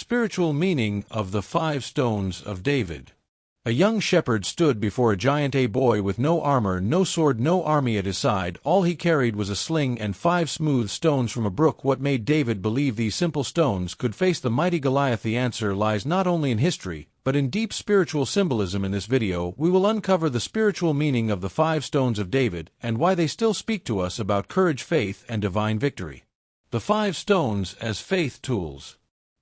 spiritual meaning of the 5 stones of David. A young shepherd stood before a giant boy with no armor, no sword, no army at his side. All he carried was a sling and 5 smooth stones from a brook. What made David believe these simple stones could face the mighty Goliath? The answer lies not only in history, but in deep spiritual symbolism. In this video, we will uncover the spiritual meaning of the 5 stones of David and why they still speak to us about courage, faith, and divine victory. The 5 stones as faith tools.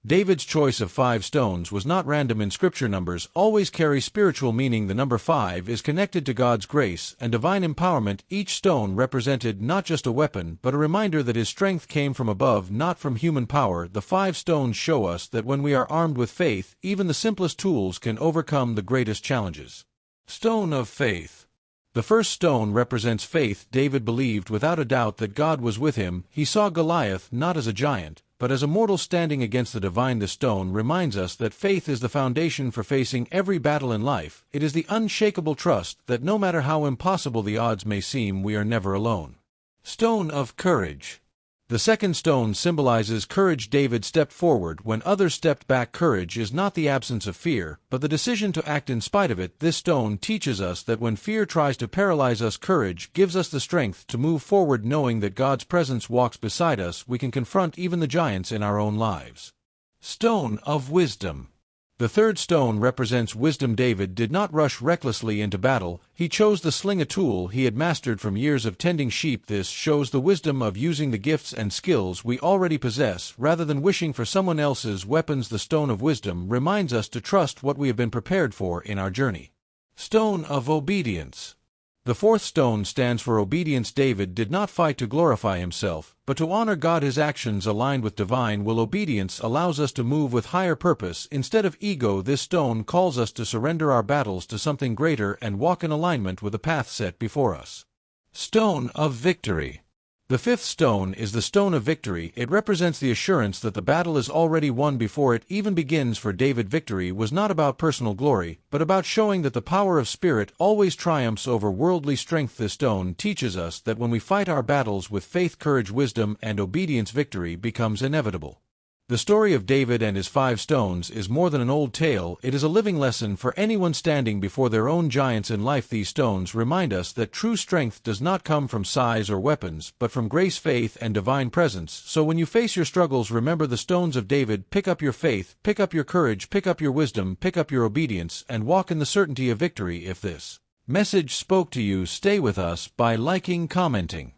David's choice of 5 stones was not random. In Scripture, numbers always carry spiritual meaning. The number 5 is connected to God's grace and divine empowerment. Each stone represented not just a weapon, but a reminder that his strength came from above, not from human power. The 5 stones show us that when we are armed with faith, even the simplest tools can overcome the greatest challenges. Stone of faith. The first stone represents faith. David believed without a doubt that God was with him. He saw Goliath not as a giant, but as a mortal standing against the divine. The stone reminds us that faith is the foundation for facing every battle in life. It is the unshakable trust that no matter how impossible the odds may seem, we are never alone. Stone of courage. The second stone symbolizes courage. David stepped forward when others stepped back. Courage is not the absence of fear, but the decision to act in spite of it. This stone teaches us that when fear tries to paralyze us, courage gives us the strength to move forward. Knowing that God's presence walks beside us, we can confront even the giants in our own lives. Stone of wisdom. The third stone represents wisdom. David did not rush recklessly into battle. He chose the sling, a tool he had mastered from years of tending sheep. This shows the wisdom of using the gifts and skills we already possess, rather than wishing for someone else's weapons. The stone of wisdom reminds us to trust what we have been prepared for in our journey. Stone of obedience. The fourth stone stands for obedience. David did not fight to glorify himself, but to honor God. His actions aligned with divine will. Obedience allows us to move with higher purpose instead of ego. This stone calls us to surrender our battles to something greater and walk in alignment with the path set before us. Stone of victory. The fifth stone is the stone of victory. It represents the assurance that the battle is already won before it even begins. For David, victory was not about personal glory, but about showing that the power of spirit always triumphs over worldly strength. This stone teaches us that when we fight our battles with faith, courage, wisdom, and obedience, victory becomes inevitable. The story of David and his 5 stones is more than an old tale. It is a living lesson for anyone standing before their own giants in life. These stones remind us that true strength does not come from size or weapons, but from grace, faith, and divine presence. So when you face your struggles, remember the stones of David. Pick up your faith, pick up your courage, pick up your wisdom, pick up your obedience, and walk in the certainty of victory. If this message spoke to you, stay with us by liking, commenting,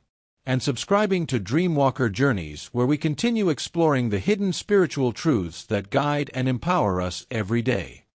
and subscribing to Dreamwalker Journeys, where we continue exploring the hidden spiritual truths that guide and empower us every day.